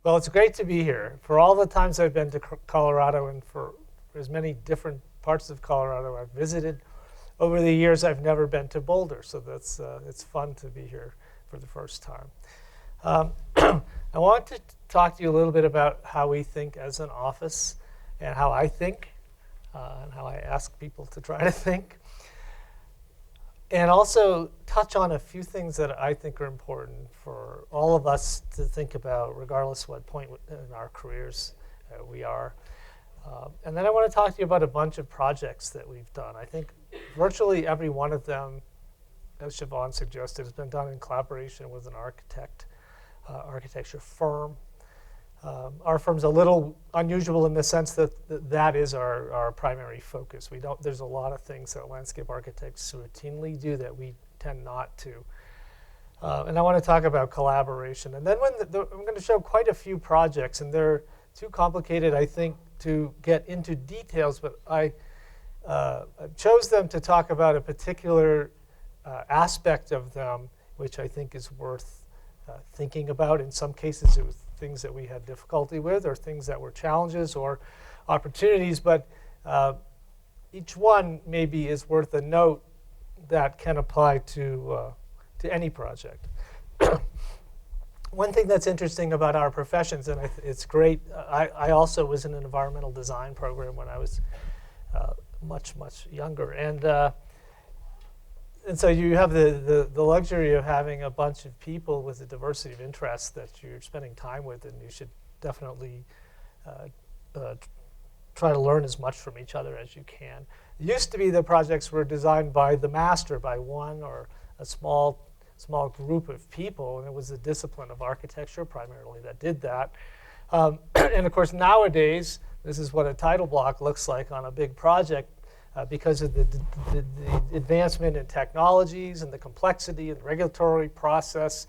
Well, it's great to be here. For all the times I've been to Colorado and for as many different parts of Colorado I've visited over the years, I've never been to Boulder. So that's it's fun to be here for the first time. I want to talk to you a little bit about how we think as an office and how I think and how I ask people to try to think. And also touch on a few things that I think are important for all of us to think about, regardless what point in our careers we are. And then I want to talk to you about a bunch of projects that we've done. I think virtually every one of them, as Siobhan suggested, has been done in collaboration with an architecture firm. Our firm's a little unusual in the sense that that is our primary focus. There's a lot of things that landscape architects routinely do that we tend not to. And I want to talk about collaboration. And then I'm going to show quite a few projects, and they're too complicated, I think, to get into details, but I chose them to talk about a particular aspect of them, which I think is worth thinking about. In some cases, it was things that we had difficulty with, or things that were challenges or opportunities, but each one maybe is worth a note that can apply to any project. One thing that's interesting about our professions, and it's great, I also was in an environmental design program when I was much younger, and so you have the luxury of having a bunch of people with a diversity of interests that you're spending time with, and you should definitely try to learn as much from each other as you can. It used to be the projects were designed by the master, by one or a small group of people, and it was the discipline of architecture primarily that did that. And of course, nowadays, this is what a title block looks like on a big project. Because of the advancement in technologies and the complexity and the regulatory process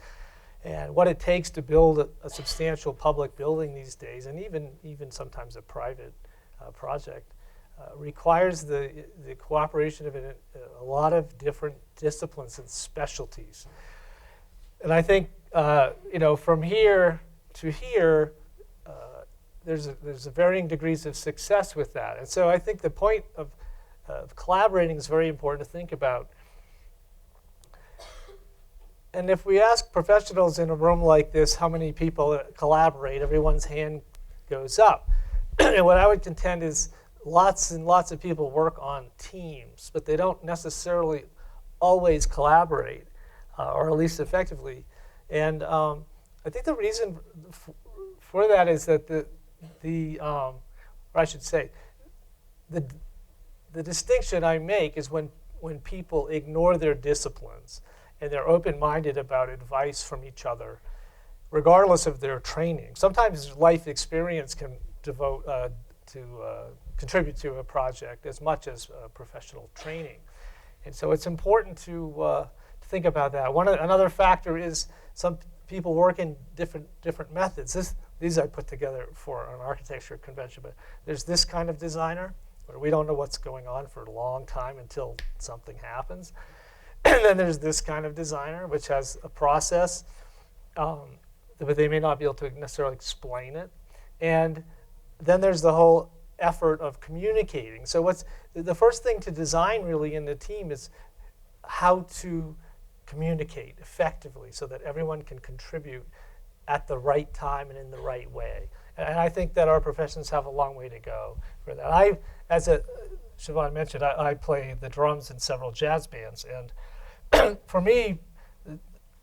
and what it takes to build a substantial public building these days, and even sometimes a private project, requires the cooperation of a lot of different disciplines and specialties. And I think from here to here, there's a varying degrees of success with that. And so I think the point of collaborating is very important to think about. And if we ask professionals in a room like this how many people collaborate, everyone's hand goes up. And what I would contend is lots and lots of people work on teams, but they don't necessarily always collaborate, or at least effectively. And I think the reason for that is that or I should say, the distinction I make is when people ignore their disciplines and they're open-minded about advice from each other, regardless of their training. Sometimes life experience can contribute to a project as much as professional training. And so it's important to think about that. Another factor is some people work in different methods. These I put together for an architecture convention, but there's this kind of designer, where we don't know what's going on for a long time until something happens. And then there's this kind of designer, which has a process, but they may not be able to necessarily explain it. And then there's the whole effort of communicating. So what's the first thing to design really in the team is how to communicate effectively so that everyone can contribute at the right time and in the right way. And I think that our professions have a long way to go for that. Siobhan mentioned, I play the drums in several jazz bands. And for me,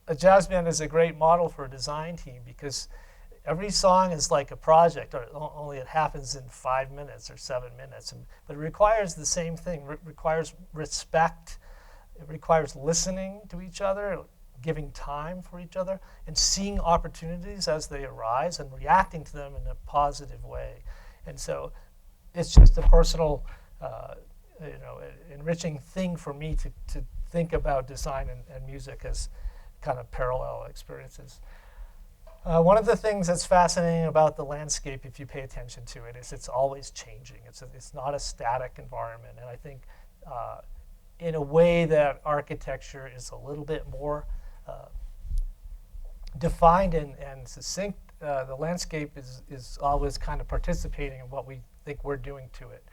a jazz band is a great model for a design team because every song is like a project, or only it happens in 5 minutes or 7 minutes. But it requires the same thing. It requires respect. It requires listening to each other, giving time for each other, and seeing opportunities as they arise and reacting to them in a positive way. And so it's just a personal, enriching thing for me to think about design and music as kind of parallel experiences. One of the things that's fascinating about the landscape, if you pay attention to it, is it's always changing. It's not a static environment. And I think in a way that architecture is a little bit more defined and succinct the landscape is always kind of participating in what we think we're doing to it.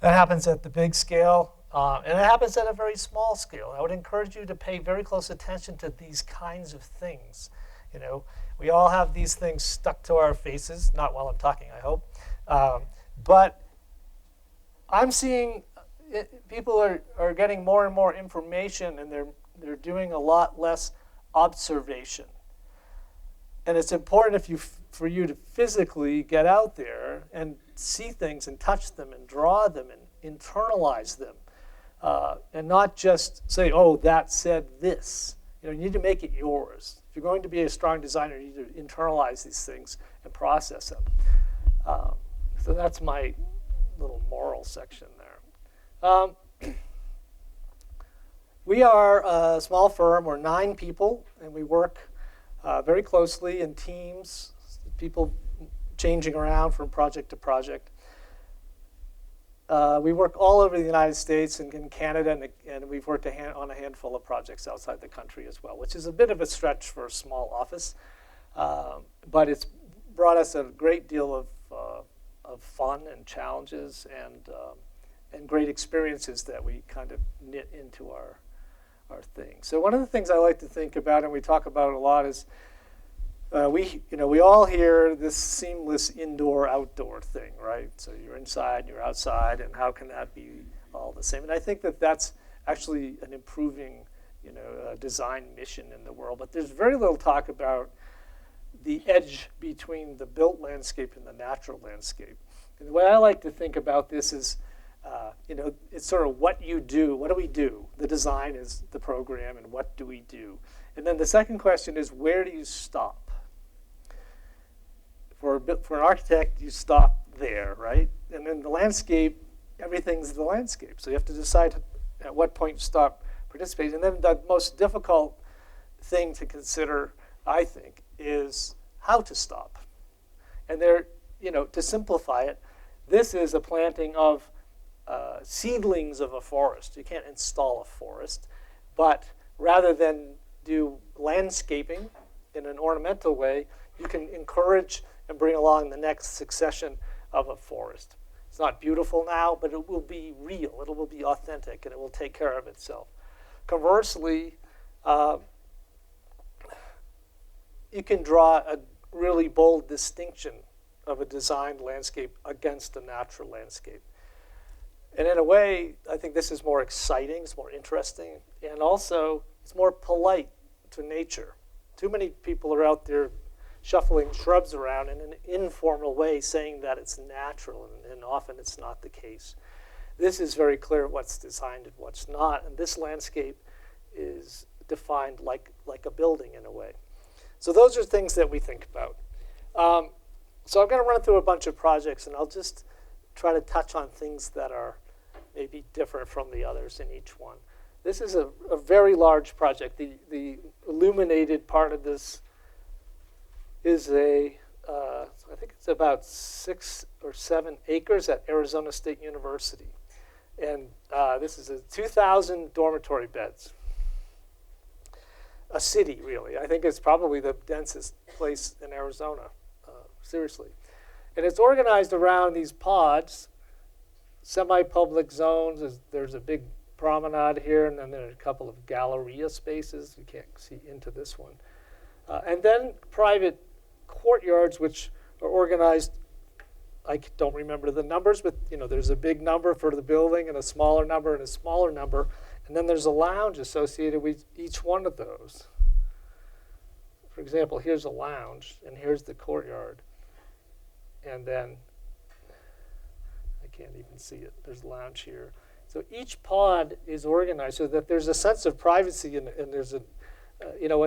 That happens at the big scale, and it happens at a very small scale. I would encourage you to pay very close attention to these kinds of things. You know, we all have these things stuck to our faces, not while I'm talking, I hope. But I'm seeing people are getting more and more information, and they're doing a lot less observation. And it's important for you to physically get out there and see things and touch them and draw them and internalize them, and not just say, "Oh, that said this." You know, you need to make it yours. If you're going to be a strong designer, you need to internalize these things and process them. So that's my little moral section there. We are a small firm. We're 9 people, and we work very closely in teams, people changing around from project to project. We work all over the United States and in Canada, and we've worked on a handful of projects outside the country as well, which is a bit of a stretch for a small office. But it's brought us a great deal of fun and challenges and great experiences that we kind of knit into our thing. So one of the things I like to think about, and we talk about it a lot, is we all hear this seamless indoor-outdoor thing, right? So you're inside, and you're outside, and how can that be all the same? And I think that that's actually an improving, design mission in the world. But there's very little talk about the edge between the built landscape and the natural landscape. And the way I like to think about this is, it's sort of what you do. What do we do? The design is the program, and what do we do? And then the second question is, where do you stop? For an architect, you stop there, right? And then the landscape, everything's the landscape. So you have to decide at what point you stop participating. And then the most difficult thing to consider, I think, is how to stop. And to simplify it, this is a planting of seedlings of a forest. You can't install a forest, but rather than do landscaping in an ornamental way, you can encourage and bring along the next succession of a forest. It's not beautiful now, but it will be real. It will be authentic, and it will take care of itself. Conversely, you can draw a really bold distinction of a designed landscape against a natural landscape. And in a way, I think this is more exciting, it's more interesting, and also it's more polite to nature. Too many people are out there shuffling shrubs around in an informal way, saying that it's natural, and often it's not the case. This is very clear what's designed and what's not, and this landscape is defined like a building in a way. So those are things that we think about. So I'm going to run through a bunch of projects, and I'll just try to touch on things that are maybe different from the others in each one. This is a very large project. The illuminated part of this is I think it's about 6 or 7 acres at Arizona State University. And this is 2,000 dormitory beds. A city, really. I think it's probably the densest place in Arizona, seriously. And it's organized around these pods, semi-public zones. There's a big promenade here, and then there are a couple of galleria spaces. You can't see into this one. And then private courtyards, which are organized, I don't remember the numbers, but there's a big number for the building and a smaller number and a smaller number. And then there's a lounge associated with each one of those. For example, here's a lounge, and here's the courtyard. And then, I can't even see it. There's a lounge here. So each pod is organized so that there's a sense of privacy, and there's a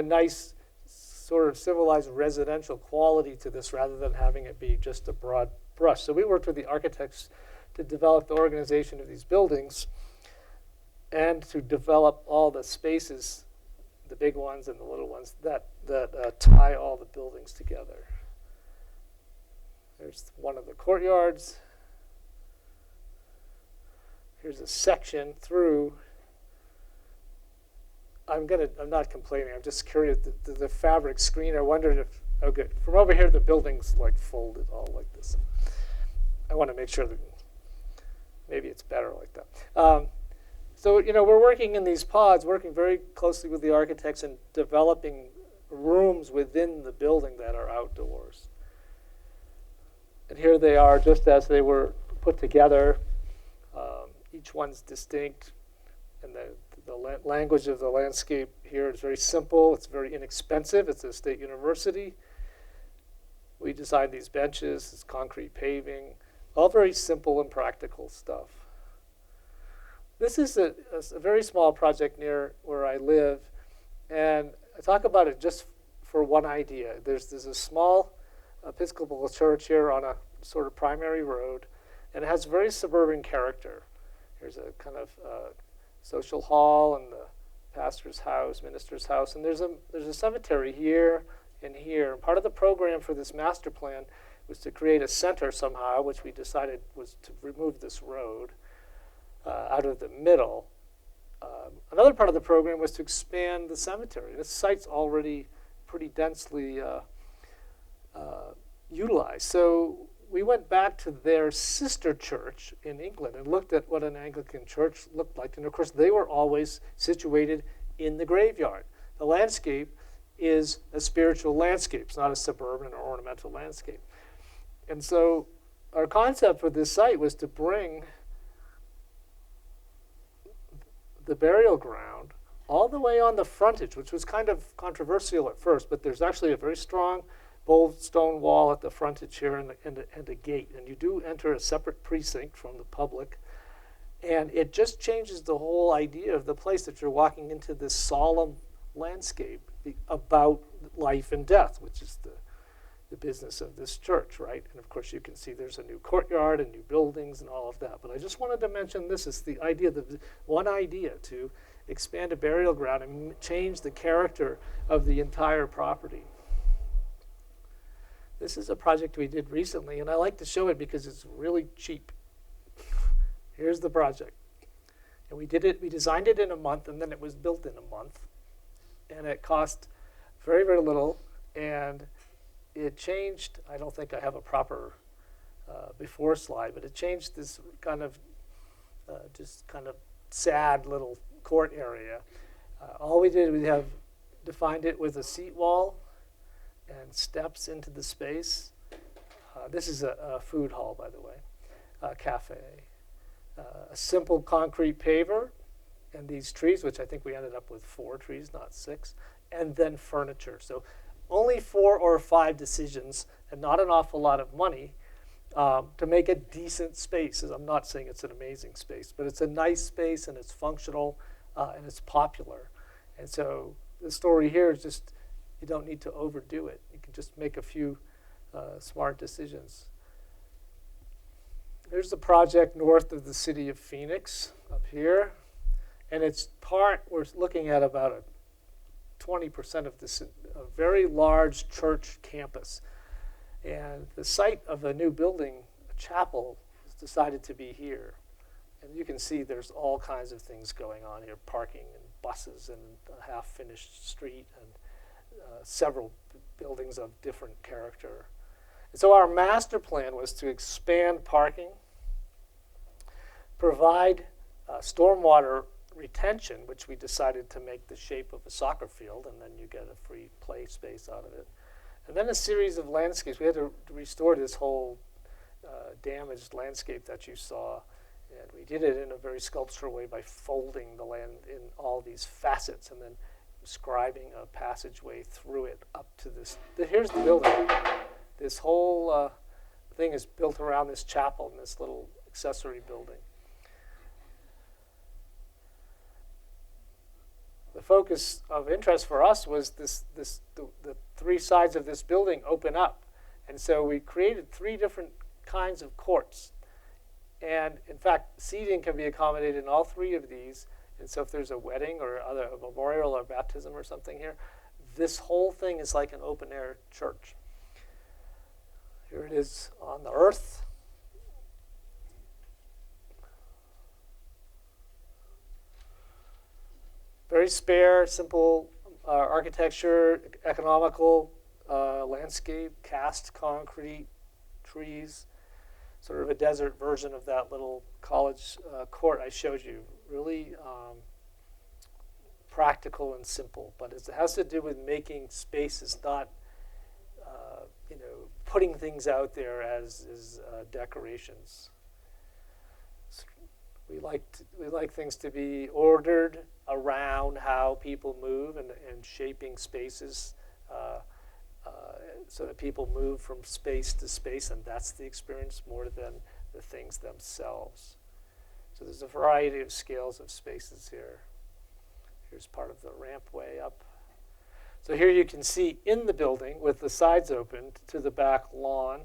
nice sort of civilized residential quality to this, rather than having it be just a broad brush. So we worked with the architects to develop the organization of these buildings, and to develop all the spaces, the big ones and the little ones, that tie all the buildings together. There's one of the courtyards. Here's a section through. I'm not complaining. I'm just curious. The fabric screen, I wondered if Oh, good. From over here, the building's like folded all like this. I want to make sure that maybe it's better like that. So, we're working in these pods, working very closely with the architects and developing rooms within the building that are outdoors. And here they are just as they were put together. Each one's distinct. And the language of the landscape here is very simple. It's very inexpensive. It's a state university. We designed these benches, this concrete paving, all very simple and practical stuff. This is a very small project near where I live, and I talk about it just for one idea. There's a small Episcopal church here on a sort of primary road, and it has very suburban character. There's a kind of social hall and the pastor's house, minister's house, and there's a cemetery here and here. And part of the program for this master plan was to create a center somehow, which we decided was to remove this road out of the middle. Another part of the program was to expand the cemetery. This site's already pretty densely utilized. So we went back to their sister church in England and looked at what an Anglican church looked like. And of course, they were always situated in the graveyard. The landscape is a spiritual landscape. It's not a suburban or ornamental landscape. And so our concept for this site was to bring the burial ground all the way on the frontage, which was kind of controversial at first, but there's actually a very strong bold stone wall at the frontage here and a gate. And you do enter a separate precinct from the public. And it just changes the whole idea of the place, that you're walking into this solemn landscape about life and death, which is the business of this church, right? And of course you can see there's a new courtyard and new buildings and all of that. But I just wanted to mention this is the idea, one idea to expand a burial ground and change the character of the entire property. This is a project we did recently, and I like to show it because it's really cheap. Here's the project. And we designed it in a month, and then it was built in a month. And it cost very, very little, and it changed. I don't think I have a proper before slide, but it changed this kind of just kind of sad little court area. All we did, we have defined it with a seat wall and steps into the space. This is a food hall, by the way, a cafe. A simple concrete paver, and these trees, which I think we ended up with 4 trees, not 6, and then furniture. So only 4 or 5 decisions and not an awful lot of money to make a decent space. I'm not saying it's an amazing space, but it's a nice space and it's functional and it's popular. And so the story here is just you don't need to overdo it. You can just make a few smart decisions. There's the project north of the city of Phoenix up here. And it's we're looking at about 20% of this a very large church campus. And the site of a new building, a chapel, was decided to be here. And you can see there's all kinds of things going on here, parking and buses and a half-finished street and several buildings of different character. And so our master plan was to expand parking, provide stormwater retention, which we decided to make the shape of a soccer field, and then you get a free play space out of it. And then a series of landscapes. We had to restore this whole damaged landscape that you saw, and we did it in a very sculptural way by folding the land in all these facets and then scribing a passageway through it up to this. Here's the building. This whole thing is built around this chapel and this little accessory building. The focus of interest for us was the 3 sides of this building open up. And so we created 3 different kinds of courts. And in fact, seating can be accommodated in all 3 of these. And so if there's a wedding or a memorial or baptism or something here, this whole thing is like an open air church. Here it is on the earth. Very spare, simple architecture, economical, landscape, cast concrete, trees, sort of a desert version of that little college court I showed you. Really practical and simple, but it has to do with making spaces, not putting things out there as decorations. We like things to be ordered around how people move and shaping spaces so that people move from space to space, and that's the experience more than the things themselves. So there's a variety of scales of spaces here. Here's part of the rampway up. So here you can see in the building with the sides open to the back lawn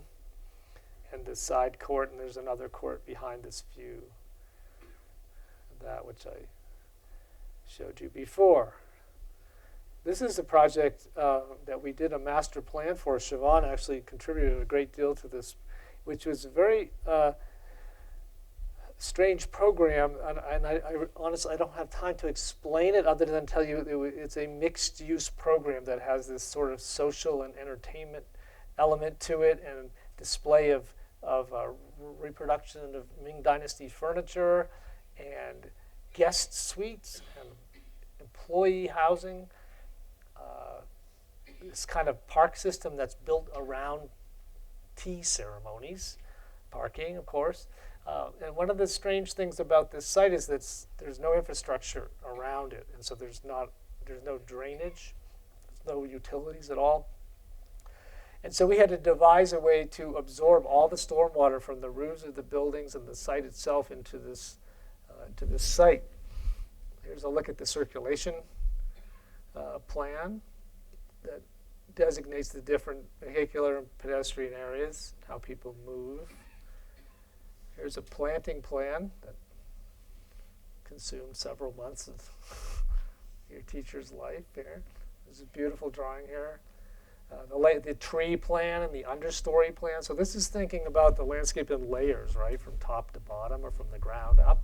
and the side court, and there's another court behind this view. That which I showed you before. This is a project that we did a master plan for. Siobhan actually contributed a great deal to this, which was a very strange program, and I honestly I don't have time to explain it other than tell you it's a mixed-use program that has this sort of social and entertainment element to it, and display of reproduction of Ming Dynasty furniture, and guest suites and employee housing. This kind of park system that's built around tea ceremonies, parking, of course. And one of the strange things about this site is that there's no infrastructure around it, and so there's no drainage, there's no utilities at all. And so we had to devise a way to absorb all the stormwater from the roofs of the buildings and the site itself into this site. Here's a look at the circulation plan that designates the different vehicular and pedestrian areas, how people move. Here's a planting plan that consumed several months of your teacher's life here. There's a beautiful drawing here. The tree plan and the understory plan. So this is thinking about the landscape in layers, right, from top to bottom or from the ground up.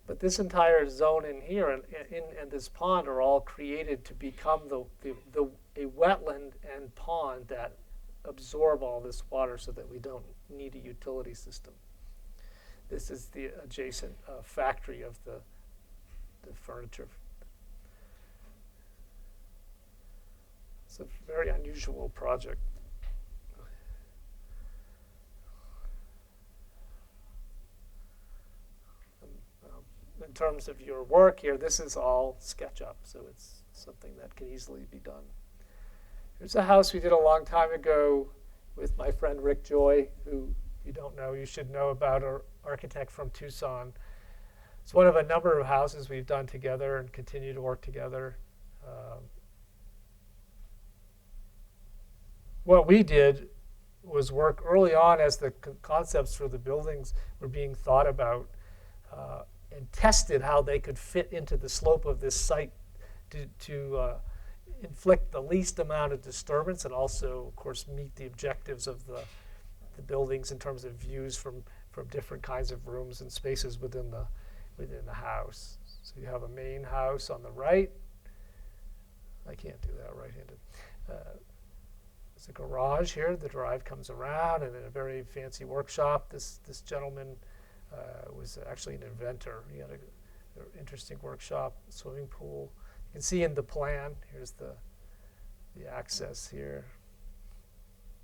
But this entire zone in here and this pond are all created to become a wetland and pond that absorb all this water so that we don't need a utility system. This is the adjacent factory of the furniture. It's a very unusual project. In terms of your work here, this is all SketchUp, so it's something that can easily be done. Here's a house we did a long time ago with my friend Rick Joy, who you don't know, you should know about, our architect from Tucson. It's one of a number of houses we've done together and continue to work together. What we did was work early on as the concepts for the buildings were being thought about, and tested how they could fit into the slope of this site to inflict the least amount of disturbance and also, of course, meet the objectives of the buildings in terms of views from different kinds of rooms and spaces within the house. So you have a main house on the right. I can't do that right-handed. There's a garage here. The drive comes around, and then a very fancy workshop. This gentleman was actually an inventor. He had an interesting workshop, swimming pool. You can see in the plan, here's the access here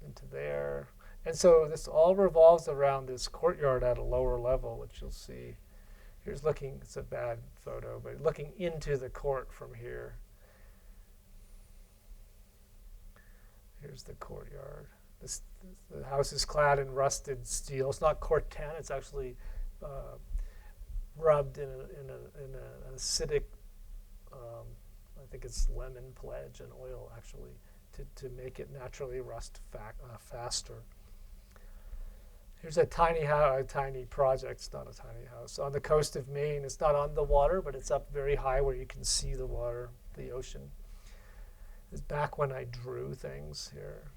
into there. And so this all revolves around this courtyard at a lower level, which you'll see. Here's looking, it's a bad photo, but looking into the court from here. Here's the courtyard. The house is clad in rusted steel. It's not Corten, it's actually rubbed in an acidic, I think it's lemon pledge and oil actually, to make it naturally rust faster. Here's a tiny house, a tiny project. It's not a tiny house. On the coast of Maine, it's not on the water, but it's up very high where you can see the water, the ocean. It's back when I drew things here.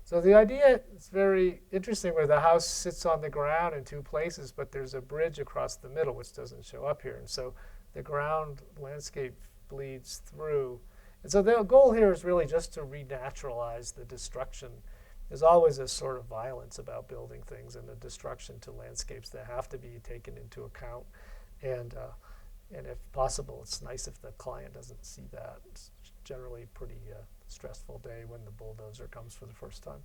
So the idea is very interesting where the house sits on the ground in two places, but there's a bridge across the middle which doesn't show up here. And so the ground landscape bleeds through. And so the goal here is really just to renaturalize the destruction. There's always a sort of violence about building things and the destruction to landscapes that have to be taken into account. And if possible, it's nice if the client doesn't see that. It's generally a pretty stressful day when the bulldozer comes for the first time.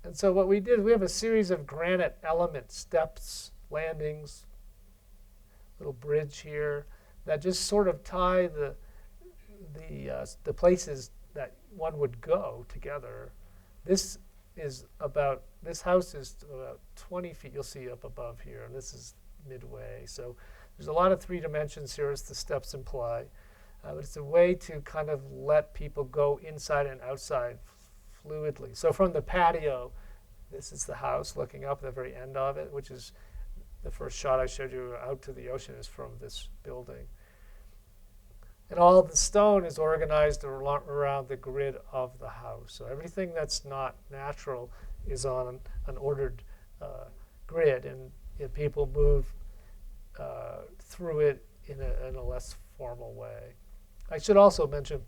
And so what we did, we have a series of granite elements, steps, landings, little bridge here that just sort of tie the places that one would go together. This house is about 20 feet, you'll see up above here, and this is midway. So there's a lot of 3 dimensions here, as the steps imply. But it's a way to kind of let people go inside and outside fluidly. So from the patio, this is the house looking up at the very end of it, which is the first shot I showed you out to the ocean is from this building. And all of the stone is organized around the grid of the house. So everything that's not natural is on an ordered grid, and people move through it in a less formal way. I should also mention,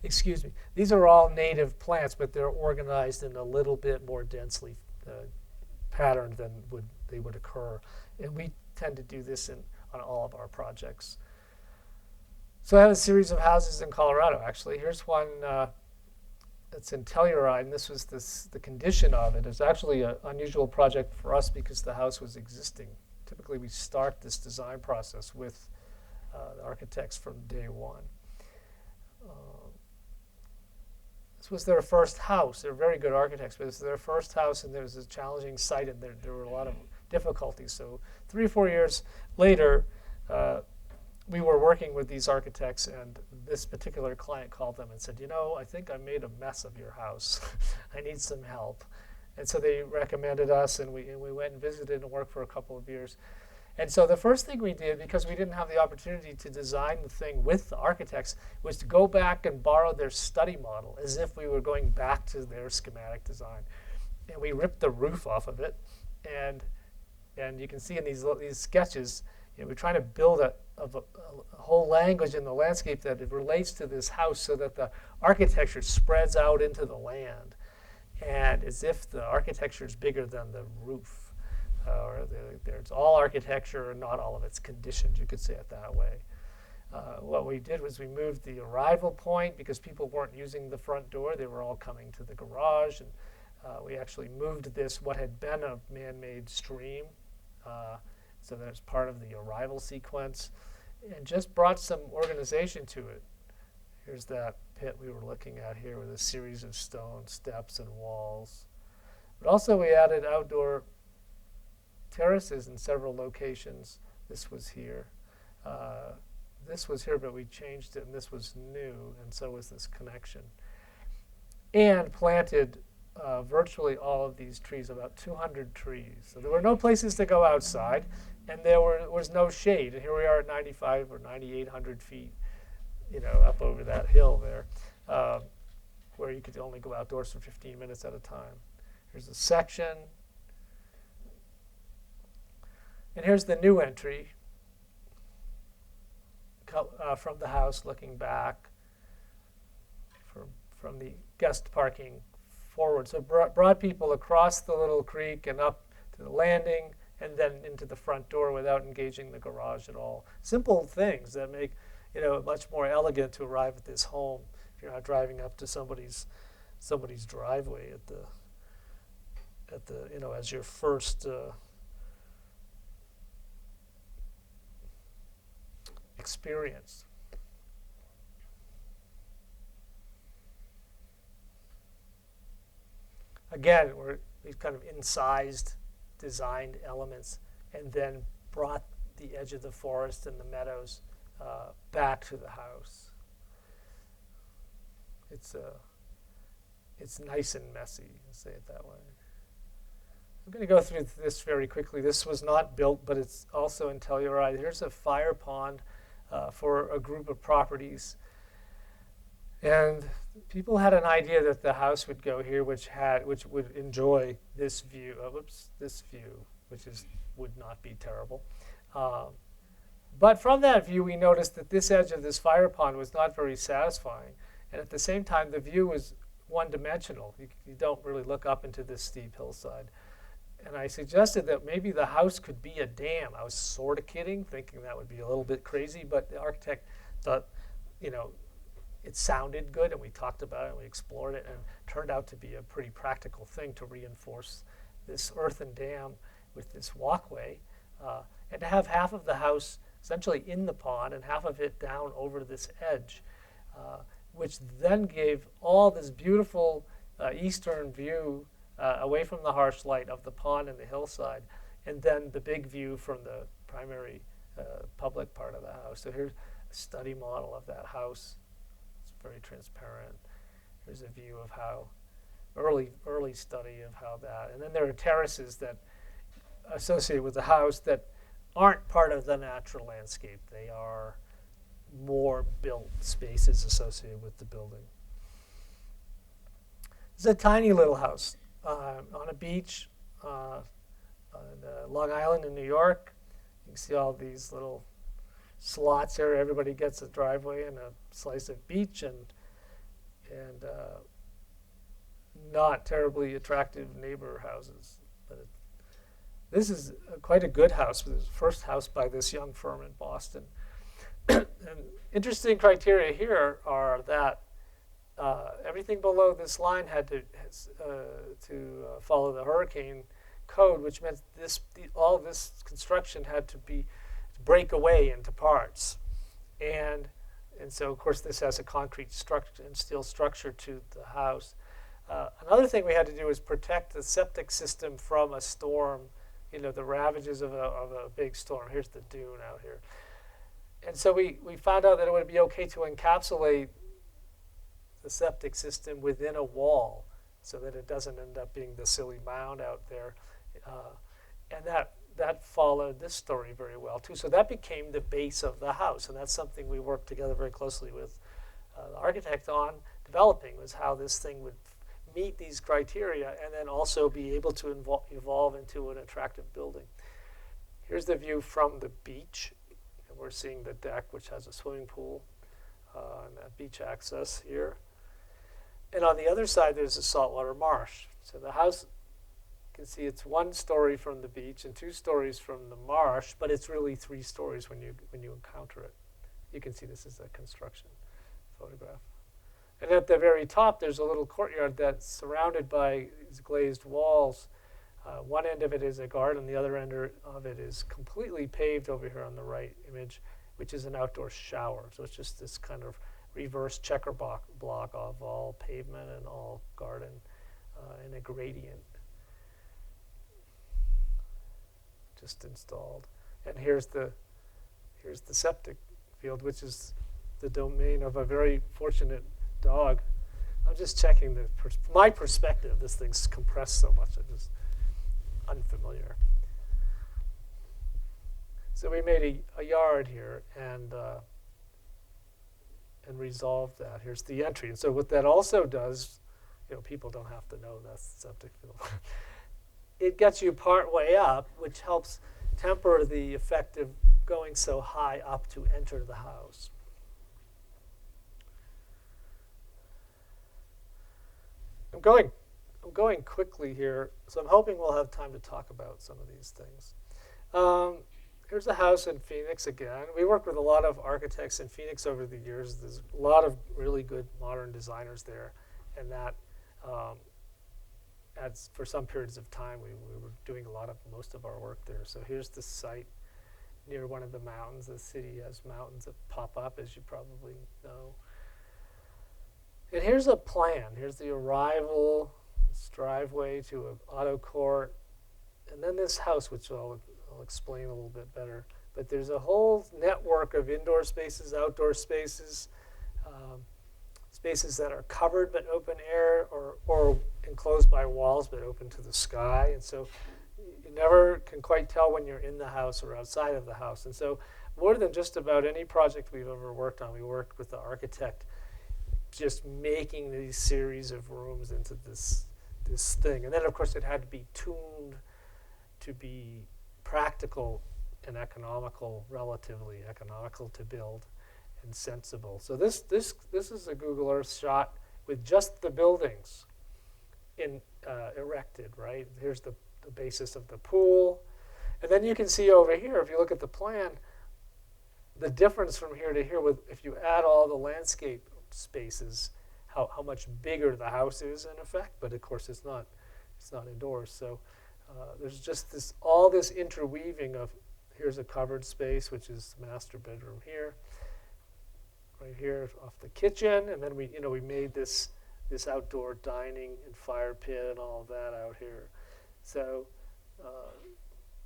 excuse me, these are all native plants, but they're organized in a little bit more densely patterned than they would occur. And we tend to do this on all of our projects. So I have a series of houses in Colorado, actually. Here's one that's in Telluride, and this was the condition of it. It's actually an unusual project for us because the house was existing. Typically, we start this design process with the architects from day one. This was their first house. They're very good architects, but it's their first house, and there was a challenging site, and there were a lot of difficulties. So 3 or 4 years later, we were working with these architects, and this particular client called them and said, I think I made a mess of your house. I need some help. And so they recommended us, and we went and visited and worked for a couple of years. And so the first thing we did, because we didn't have the opportunity to design the thing with the architects, was to go back and borrow their study model as if we were going back to their schematic design. And we ripped the roof off of it. And you can see in these sketches, we're trying to build a whole language in the landscape that it relates to this house so that the architecture spreads out into the land. And as if the architecture is bigger than the roof. There's all architecture and not all of its conditions, you could say it that way. What we did was we moved the arrival point because people weren't using the front door. They were all coming to the garage. And we actually moved what had been a man-made stream. So that's part of the arrival sequence. And just brought some organization to it. Here's that pit we were looking at here with a series of stone steps and walls. But also we added outdoor terraces in several locations. This was here. This was here, but we changed it, and this was new, and so was this connection. And planted virtually all of these trees, about 200 trees. So there were no places to go outside, and there was no shade. And here we are at 95 or 9,800 feet, up over that hill there, where you could only go outdoors for 15 minutes at a time. Here's a section. And here's the new entry from the house looking back from the guest parking forward. So brought people across the little creek and up to the landing and then into the front door without engaging the garage at all. Simple things that make it much more elegant to arrive at this home if you're not driving up to somebody's driveway at the as your first experience. Again, we've kind of incised, designed elements, and then brought the edge of the forest and the meadows back to the house. It's nice and messy, let's say it that way. I'm going to go through this very quickly. This was not built, but it's also in Telluride. Here's a fire pond for a group of properties. And people had an idea that the house would go here, which would enjoy this view. This view, which would not be terrible. But from that view, we noticed that this edge of this fire pond was not very satisfying. And at the same time, the view was one-dimensional. You don't really look up into this steep hillside. And I suggested that maybe the house could be a dam. I was sort of kidding, thinking that would be a little bit crazy, but the architect thought, you know, it sounded good, and we talked about it, and we explored it, and it turned out to be a pretty practical thing to reinforce this earthen dam with this walkway, and to have half of the house essentially in the pond and half of it down over this edge, which then gave all this beautiful eastern view away from the harsh light of the pond and the hillside, and then the big view from the primary public part of the house. So here's a study model of that house. It's very transparent. Here's a view of how early study of how that, and then there are terraces that associated with the house that aren't part of the natural landscape. They are more built spaces associated with the building. It's a tiny little house on a beach on Long Island in New York. You can see all these little slots here. Everybody gets a driveway and a slice of beach, and not terribly attractive neighbor houses. But this is quite a good house. It was the first house by this young firm in Boston. And interesting criteria here are that everything below this line had to follow the hurricane code, which meant all this construction had to break away into parts, and so of course this has a concrete structure and steel structure to the house. Another thing we had to do was protect the septic system from a storm, you know, the ravages of a big storm. Here's the dune out here. And so we found out that it would be okay to encapsulate the septic system within a wall so that it doesn't end up being the silly mound out there. And that followed this story very well, too. So that became the base of the house, and that's something we worked together very closely with the architect on developing, was how this thing would meet these criteria and then also be able to evolve into an attractive building. Here's the view from the beach. And we're seeing the deck, which has a swimming pool and that beach access here. And on the other side, there's a saltwater marsh. So the house, you can see it's 1 story from the beach and 2 stories from the marsh, but it's really 3 stories when you encounter it. You can see this is a construction photograph. And at the very top, there's a little courtyard that's surrounded by these glazed walls. One end of it is a garden. The other end of it is completely paved over here on the right image, which is an outdoor shower. So it's just this kind of reverse checker block of all pavement and all garden in a gradient just installed. And here's the septic field, which is the domain of a very fortunate dog. I'm just checking my perspective. This thing's compressed so much, it's just unfamiliar. So we made a yard here and resolved that. Here's the entry. And so what that also does, you know, people don't have to know that's the septic field. It gets you part way up, which helps temper the effect of going so high up to enter the house. I'm going quickly here, so I'm hoping we'll have time to talk about some of these things. Here's a house in Phoenix again. We worked with a lot of architects in Phoenix over the years. There's a lot of really good modern designers there, and that for some periods of time we were doing most of our work there. So here's the site near one of the mountains. The city has mountains that pop up, as you probably know. And here's a plan. Here's the arrival, this driveway to an auto court, and then this house, which I'll explain a little bit better. But there's a whole network of indoor spaces, outdoor spaces, spaces that are covered but open air, or enclosed by walls but open to the sky. And so you never can quite tell when you're in the house or outside of the house. And so more than just about any project we've ever worked on, we worked with the architect just making these series of rooms into this thing. And then, of course, it had to be tuned to be practical and economical, relatively economical to build, and sensible. So this is a Google Earth shot with just the buildings erected, right? Here's the basis of the pool. And then you can see over here, if you look at the plan, the difference from here to here with if you add all the landscape spaces, how much bigger the house is in effect, but of course it's not indoors. So there's just all this interweaving of, here's a covered space, which is the master bedroom here, right here off the kitchen, and then we made this outdoor dining and fire pit and all of that out here. So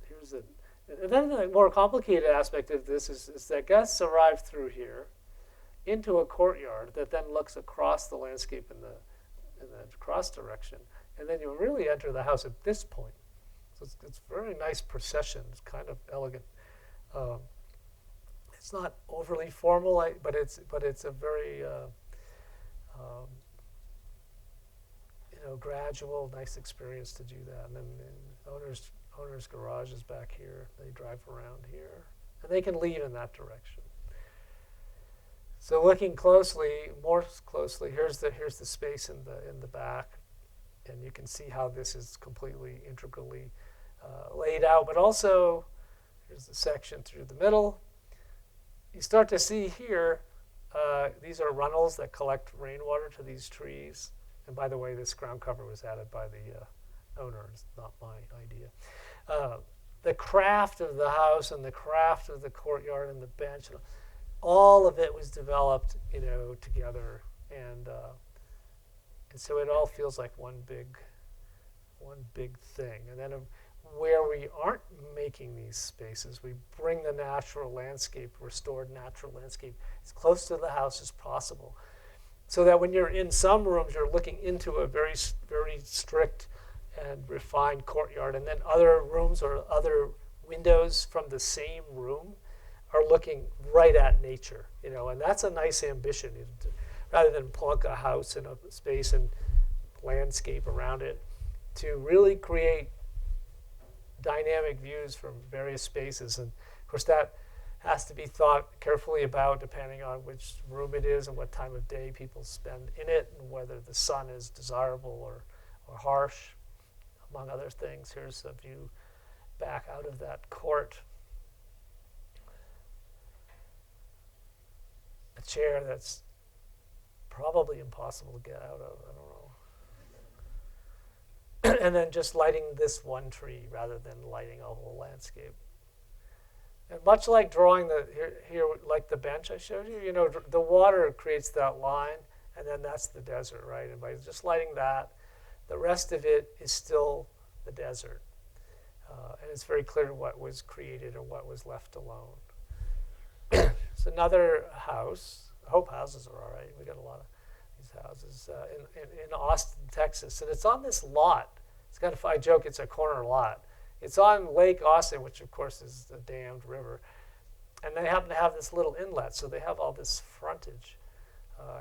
here's it. And then the more complicated aspect of this is that guests arrive through here into a courtyard that then looks across the landscape in the cross direction, and then you really enter the house at this point. So it's very nice procession. It's kind of elegant. It's not overly formal, but it's a very gradual, nice experience to do that. And then the owner's garage is back here. They drive around here, and they can leave in that direction. So looking more closely, here's the space in the back, and you can see how this is completely integrally laid out. But also, here's the section through the middle. You start to see here, these are runnels that collect rainwater to these trees. And by the way, this ground cover was added by the owner. It's not my idea. The craft of the house and the craft of the courtyard and the bench, all of it was developed, together, and so it all feels like one big thing. And then where we aren't making these spaces, we bring the natural landscape, restored natural landscape, as close to the house as possible, so that when you're in some rooms, you're looking into a very, very strict and refined courtyard, and then other rooms or other windows from the same room are looking right at nature, and that's a nice ambition. Rather than plunk a house in a space and landscape around it, to really create dynamic views from various spaces. And of course that has to be thought carefully about depending on which room it is and what time of day people spend in it, and whether the sun is desirable or harsh, among other things. Here's a view back out of that court. A chair that's probably impossible to get out of, I don't know. And then just lighting this one tree rather than lighting a whole landscape. And much like drawing here, like the bench I showed you, the water creates that line, and then that's the desert, right? And by just lighting that, the rest of it is still the desert. And it's very clear what was created and what was left alone. It's another house. I hope houses are all right. We got a lot of these houses in Austin, Texas, and it's on this lot. It's kind of, I joke, it's a corner lot. It's on Lake Austin, which of course is a dammed river, and they happen to have this little inlet, so they have all this frontage.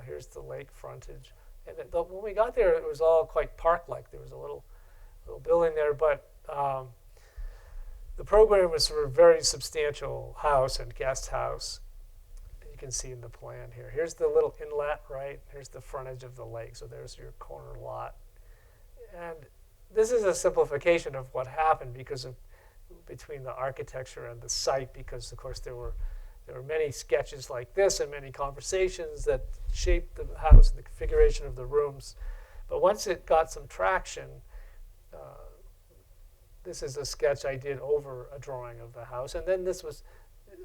Here's the lake frontage, and when we got there, it was all quite park-like. There was a little building there, but the program was for a very substantial house and guest house. You can see in the plan here. Here's the little inlet, right? Here's the frontage of the lake. So there's your corner lot. And this is a simplification of what happened between the architecture and the site, because of course there were many sketches like this and many conversations that shaped the house and the configuration of the rooms. But once it got some traction, this is a sketch I did over a drawing of the house. And then this was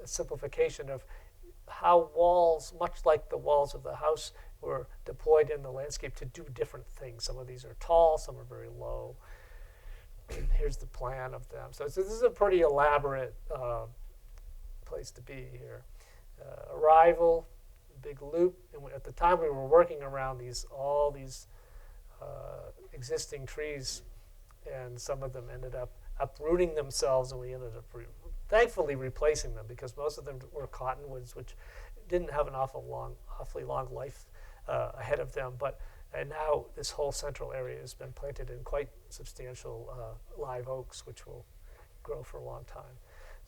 a simplification of how walls, much like the walls of the house, were deployed in the landscape to do different things. Some of these are tall, some are very low. Here's the plan of them. So this is a pretty elaborate place to be here. Arrival, big loop. And at the time we were working around all these existing trees, and some of them ended up uprooting themselves, and we ended up thankfully replacing them, because most of them were cottonwoods, which didn't have an awfully long life ahead of them. And now this whole central area has been planted in quite substantial live oaks, which will grow for a long time.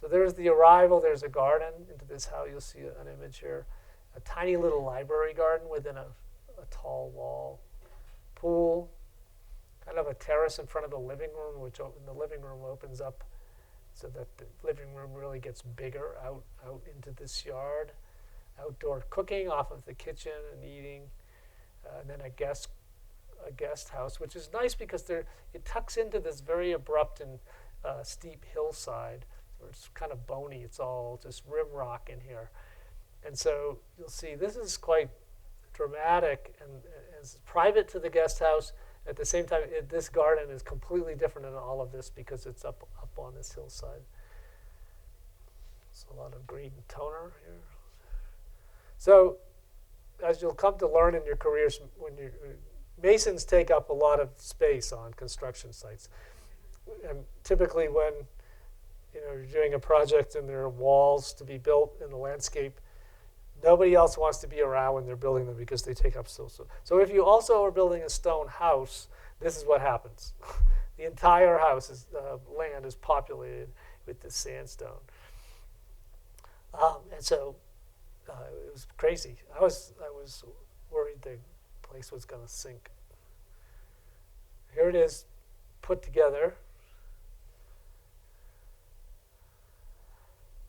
So there's the arrival. There's a garden into this house. You'll see an image here. A tiny little library garden within a tall wall. Pool. Kind of a terrace in front of the living room, which the living room opens up so that the living room really gets bigger out into this yard. Outdoor cooking off of the kitchen and eating. And then a guest house, which is nice because it tucks into this very abrupt and steep hillside. Where it's kind of bony. It's all just rim rock in here. And so you'll see this is quite dramatic and it's private to the guest house. At the same time, this garden is completely different than all of this because it's up on this hillside. So a lot of green toner here. So as you'll come to learn in your careers, masons take up a lot of space on construction sites. And typically when you're doing a project and there are walls to be built in the landscape, nobody else wants to be around when they're building them because they take up so. So if you also are building a stone house, this is what happens. The entire house land is populated with this sandstone. And so it was crazy. I was worried the place was going to sink. Here it is, put together.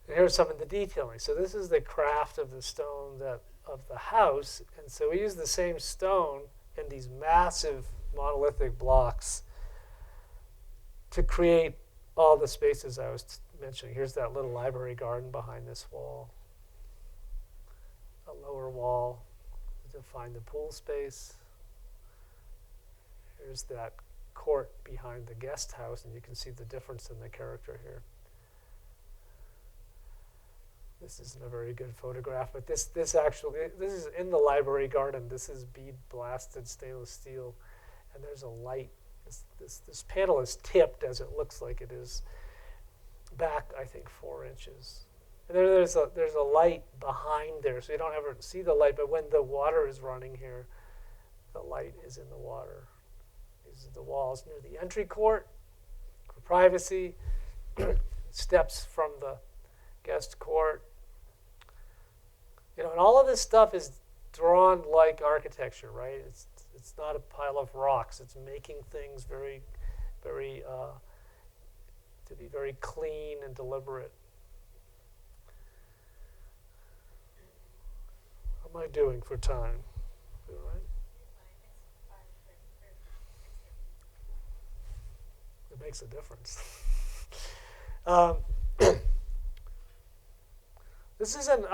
And here's some of the detailing. So this is the craft of the stone of the house. And so we use the same stone in these massive monolithic blocks to create all the spaces I was mentioning. Here's that little library garden behind this wall. A lower wall to find the pool space. Here's that court behind the guest house, and you can see the difference in the character here. This isn't a very good photograph, but this is in the library garden. This is bead blasted stainless steel, and there's a light. This panel is tipped as it looks like it is back, I think, 4 inches. And there's a light behind there, so you don't ever see the light. But when the water is running here, the light is in the water. These are the walls near the entry court for privacy. Steps from the guest court. And all of this stuff is drawn like architecture, right? It's not a pile of rocks. It's making things very, very to be very clean and deliberate. How am I doing for time? All right. It makes a difference. I'm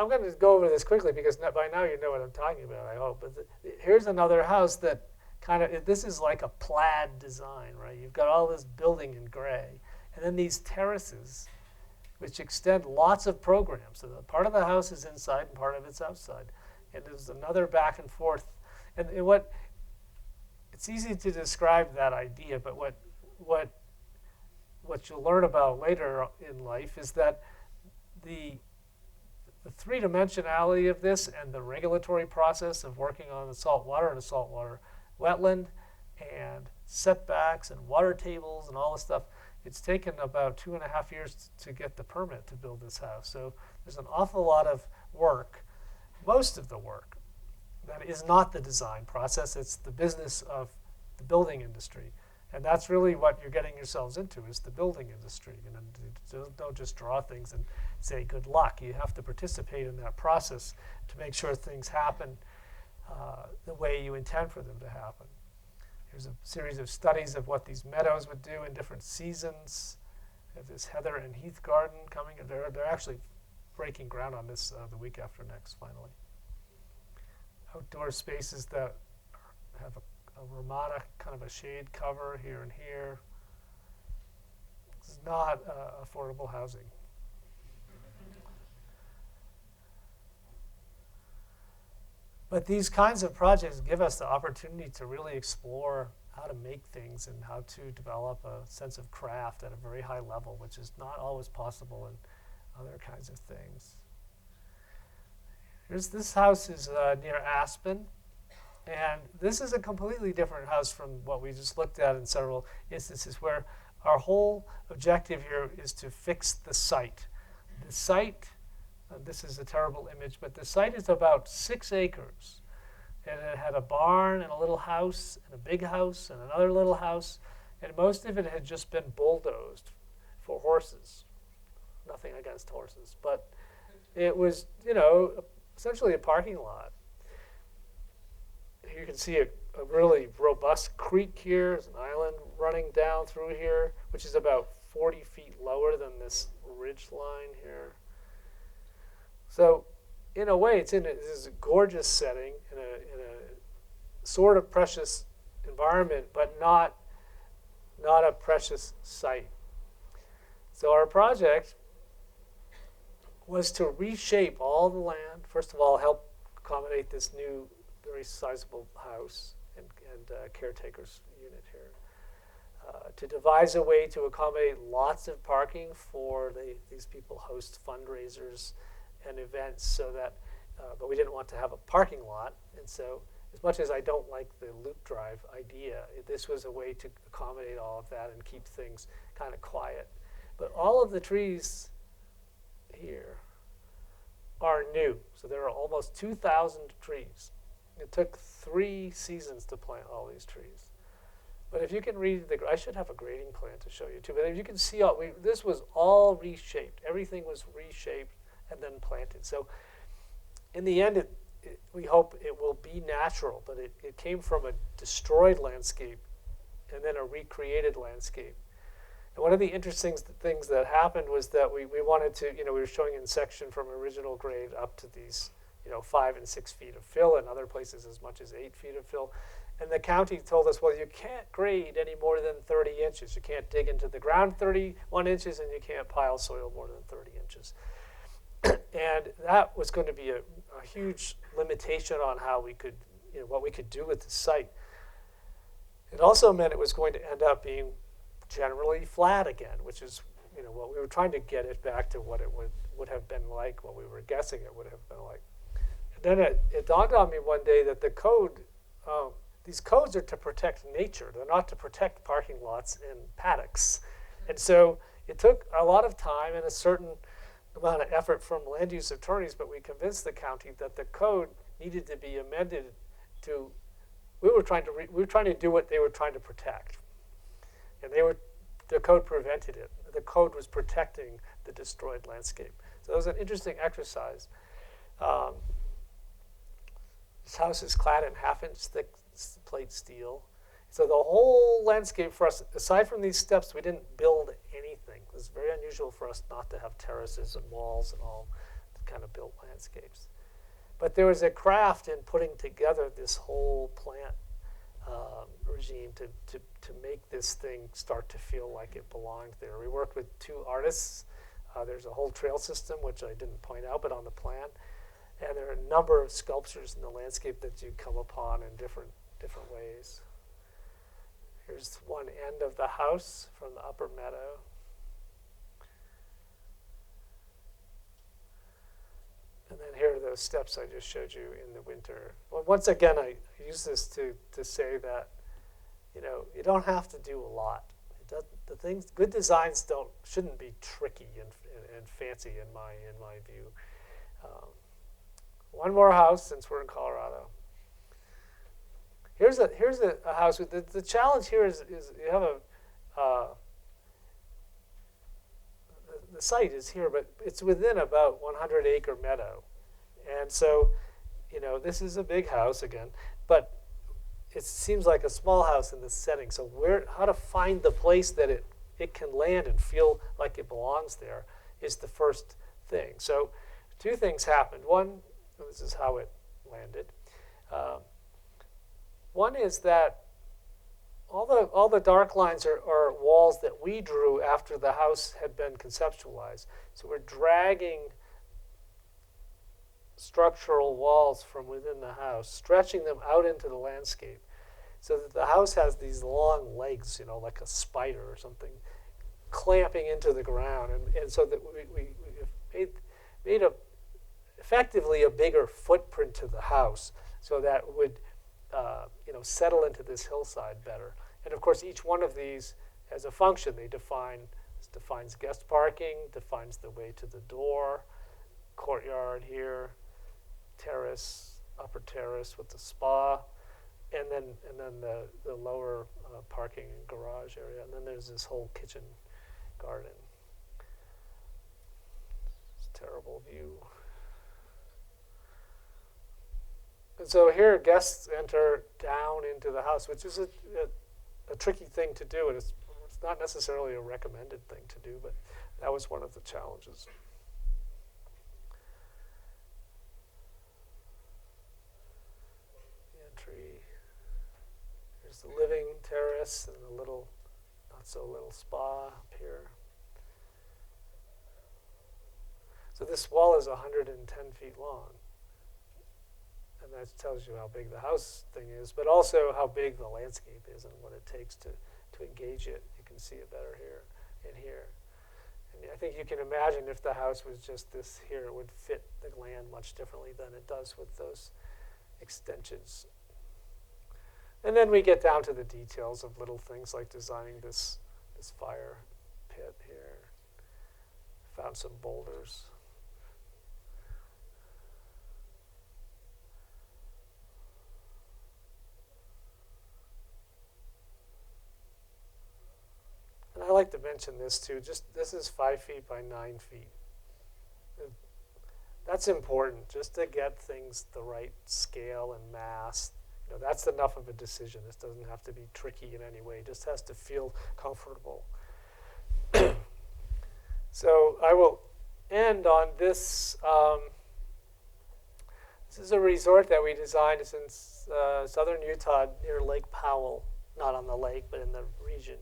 going to go over this quickly because by now you know what I'm talking about, I hope. But here's another house that this is like a plaid design, right? You've got all this building in gray, and then these terraces, which extend lots of programs. So part of the house is inside and part of it's outside. And there's another back and forth. And it's easy to describe that idea, but what you'll learn about later in life is that the three-dimensionality of this and the regulatory process of working on the salt water and a saltwater wetland and setbacks and water tables and all this stuff, it's taken about 2.5 years to get the permit to build this house. So there's an awful lot of work, most of the work, that is not the design process. It's the business of the building industry. And that's really what you're getting yourselves into, is the building industry. Don't just draw things and say good luck. You have to participate in that process to make sure things happen the way you intend for them to happen. Here's a series of studies of what these meadows would do in different seasons. We have this heather and heath garden coming. They're actually breaking ground on this the week after next, finally. Outdoor spaces that have a ramada, kind of a shade cover here and here. This is not affordable housing. But these kinds of projects give us the opportunity to really explore how to make things and how to develop a sense of craft at a very high level, which is not always possible in other kinds of things. This house is near Aspen. And this is a completely different house from what we just looked at in several instances, where our whole objective here is to fix the site. the site, this is a terrible image, but the site is about 6 acres. And it had a barn and a little house and a big house and another little house. And most of it had just been bulldozed for horses. Nothing against horses, but it was, essentially a parking lot. You can see a really robust creek here. There's an island running down through here, which is about 40 feet lower than this ridge line here. So, in a way, this is a gorgeous setting in a sort of precious environment, but not a precious site. So our project was to reshape all the land. First of all, help accommodate this new, very sizable house and caretaker's unit here. To devise a way to accommodate lots of parking for these people host fundraisers and events, so that, but we didn't want to have a parking lot. And so, as much as I don't like the loop drive idea, this was a way to accommodate all of that and keep things kind of quiet. But all of the trees here are new. So there are almost 2,000 trees. It took 3 seasons to plant all these trees. But if you can read I should have a grading plan to show you too, but if you can see, this was all reshaped. Everything was reshaped and then planted. So in the end, we hope it will be natural, but it came from a destroyed landscape and then a recreated landscape. And one of the interesting things that happened was that we wanted to, we were showing in section from original grade up to these, 5 and 6 feet of fill, and other places as much as 8 feet of fill. And the county told us, well, you can't grade any more than 30 inches. You can't dig into the ground 31 inches, and you can't pile soil more than 30 inches. And that was going to be a huge limitation on how we could, what we could do with the site. It also meant it was going to end up being generally flat again, which is, what we were trying to get it back to what it would have been like, what we were guessing it would have been like. And then it dawned on me one day that the code, these codes are to protect nature. They're not to protect parking lots and paddocks. And so it took a lot of time and a certain amount of effort from land use attorneys, but we convinced the county that the code needed to be amended to, we were trying to do what they were trying to protect. And the code prevented it. The code was protecting the destroyed landscape. So it was an interesting exercise. This house is clad in 1/2-inch thick plate steel. So the whole landscape for us, aside from these steps, we didn't build anything. It was very unusual for us not to have terraces and walls and all the kind of built landscapes. But there was a craft in putting together this whole plant regime to make this thing start to feel like it belonged there. We worked with 2 artists. There's a whole trail system, which I didn't point out, but on the plan. And there are a number of sculptures in the landscape that you come upon in different ways. Here's one end of the house from the upper meadow. And then here are those steps I just showed you in the winter. Well, once again, I use this to say that, you don't have to do a lot. Good designs shouldn't be tricky and fancy in my view. One more house, since we're in Colorado. Here's a house. The challenge here is you have the site is here, but it's within about 100-acre meadow. And so, this is a big house again, but it seems like a small house in this setting. So how to find the place that it can land and feel like it belongs there is the first thing. So 2 things happened. One, this is how it landed. One is that all the dark lines are walls that we drew after the house had been conceptualized. So we're dragging structural walls from within the house, stretching them out into the landscape, so that the house has these long legs, like a spider or something, clamping into the ground. And so that we made effectively a bigger footprint to the house, so that would settle into this hillside better. And of course, each one of these has a function. They define This defines guest parking, defines the way to the door, courtyard here, terrace, upper terrace with the spa, and then the lower parking and garage area, and then there's this whole kitchen garden. It's a terrible view. And so here guests enter down into the house, which is a tricky thing to do, and it's not necessarily a recommended thing to do, but that was one of the challenges. The entry. Here's the living terrace and the little, not so little spa up here. So this wall is 110 feet long. And that tells you how big the house thing is, but also how big the landscape is and what it takes to engage it. You can see it better here and here. And I think you can imagine if the house was just this here, it would fit the land much differently than it does with those extensions. And then we get down to the details of little things like designing this fire pit here. Found some boulders. And I like to mention this too, this is 5 feet by 9 feet. That's important, just to get things the right scale and mass. That's enough of a decision. This doesn't have to be tricky in any way, it just has to feel comfortable. So I will end on this. This is a resort that we designed in southern Utah near Lake Powell, not on the lake, but in the region.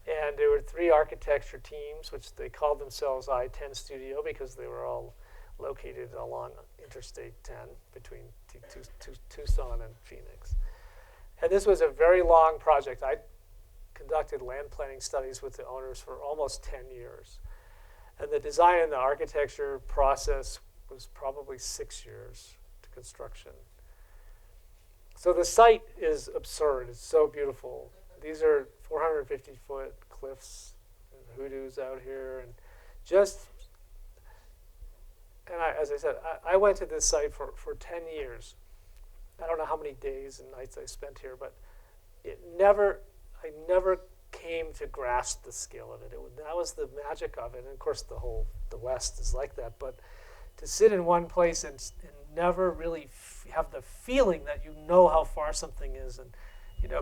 And there were 3 architecture teams, which they called themselves I-10 Studio because they were all located along Interstate 10 between Tucson and Phoenix. And this was a very long project. I conducted land planning studies with the owners for almost 10 years. And the design and the architecture process was probably 6 years to construction. So the site is absurd. It's so beautiful. These are 450-foot cliffs and hoodoos out here, and as I said, I went to this site for 10 years. I don't know how many days and nights I spent here, but I never came to grasp the scale of it. That was the magic of it, and of course the West is like that. But to sit in one place and never really have the feeling that you know how far something is, and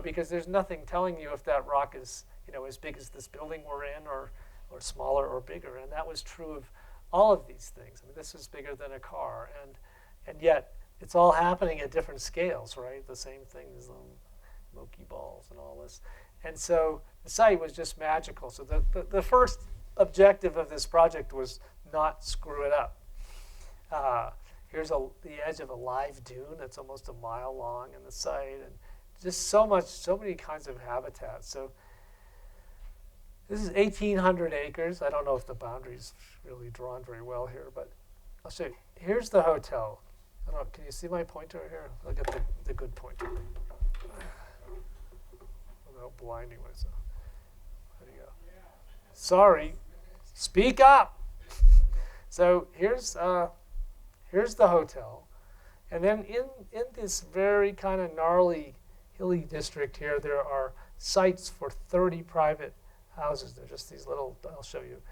because there's nothing telling you if that rock is, as big as this building we're in or smaller or bigger. And that was true of all of these things. I mean, this is bigger than a car. And yet, it's all happening at different scales, right? The same things, Moki balls and all this. And so the site was just magical. So the first objective of this project was not screw it up. Here's the edge of a live dune that's almost a mile long in the site. And just so many kinds of habitats. So this is 1,800 acres. I don't know if the boundary's really drawn very well here, but I'll show you. Here's the hotel. I don't know, can you see my pointer here? I'll get the good pointer. Without blinding myself. There you go. Sorry. Speak up. So here's the hotel. And then in this very kind of gnarly hilly district here, there are sites for 30 private houses. They're just these little, I'll show you.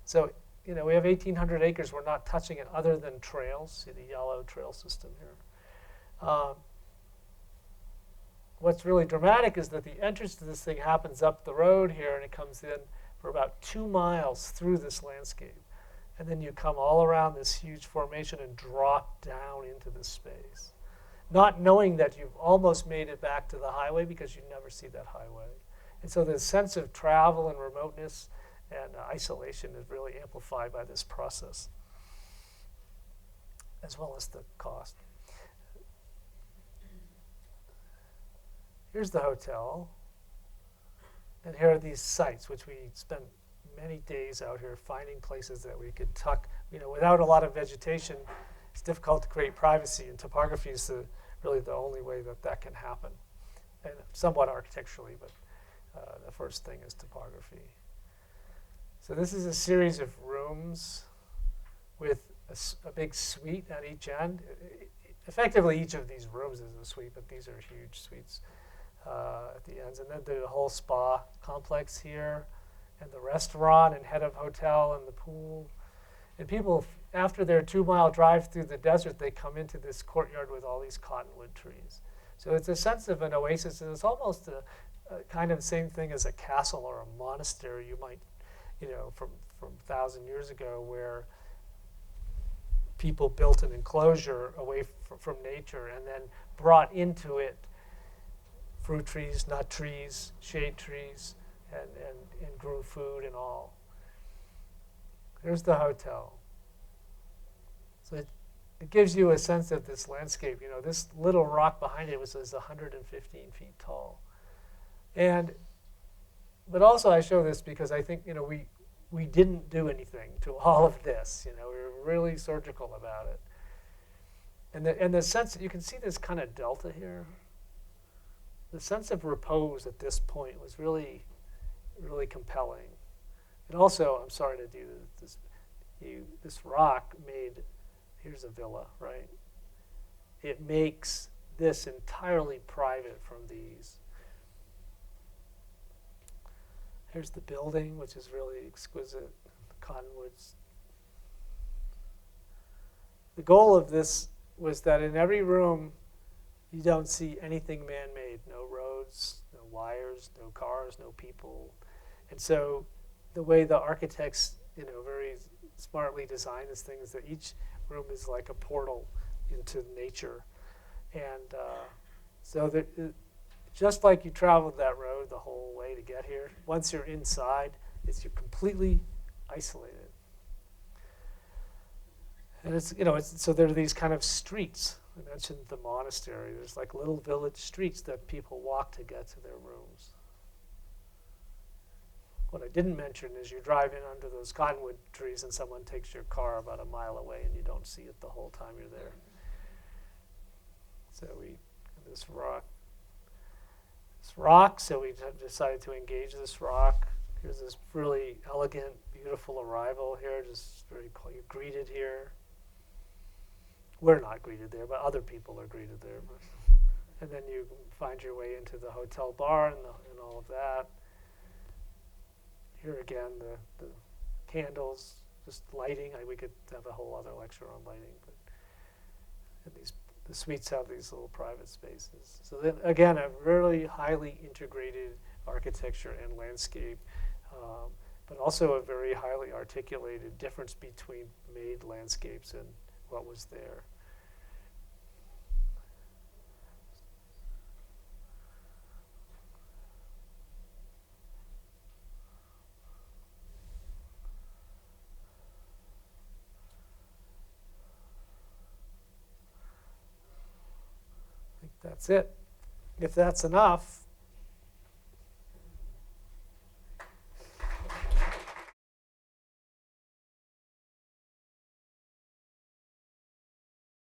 So, we have 1,800 acres. We're not touching it other than trails. See the yellow trail system here. What's really dramatic is that the entrance to this thing happens up the road here, and it comes in for about 2 miles through this landscape. And then you come all around this huge formation and drop down into this space, not knowing that you've almost made it back to the highway because you never see that highway. And so the sense of travel and remoteness and isolation is really amplified by this process, as well as the cost. Here's the hotel. And here are these sites, which we spent many days out here finding places that we could tuck. Without a lot of vegetation, it's difficult to create privacy, and topography is really the only way that can happen, and somewhat architecturally, but the first thing is topography. So this is a series of rooms with a big suite at each end. Effectively, each of these rooms is a suite, but these are huge suites at the ends. And then the whole spa complex here, and the restaurant and head of hotel and the pool. And people, after their 2-mile drive through the desert, they come into this courtyard with all these cottonwood trees. So it's a sense of an oasis, and it's almost a kind of same thing as a castle or a monastery you might, from 1,000 years ago, where people built an enclosure away from nature and then brought into it fruit trees, nut trees, shade trees, and grew food and all. Here's the hotel. So it gives you a sense of this landscape. This little rock behind it was 115 feet tall. But also I show this because I think, we didn't do anything to all of this. We were really surgical about it. And the sense, you can see this kind of delta here. The sense of repose at this point was really, really compelling. And also, I'm sorry to do this, this rock made, here's a villa, right? It makes this entirely private from these. Here's the building, which is really exquisite, the cottonwoods. The goal of this was that in every room, you don't see anything man-made, no roads, no wires, no cars, no people. And so the way the architects, very smartly design this thing is that each room is like a portal into nature. And so that just like you traveled that road the whole way to get here, once you're inside, you're completely isolated. And so there are these kind of streets. I mentioned the monastery. There's like little village streets that people walk to get to their rooms. What I didn't mention is you drive in under those cottonwood trees and someone takes your car about a mile away and you don't see it the whole time you're there. So this rock, so we decided to engage this rock. Here's this really elegant, beautiful arrival here, just very cool. You're greeted here. We're not greeted there, but other people are greeted there. And then you find your way into the hotel bar and all of that. Here again, the candles, just lighting. We could have a whole other lecture on lighting, but the suites have these little private spaces. So then again, a really highly integrated architecture and landscape, but also a very highly articulated difference between made landscapes and what was there. That's it. If that's enough,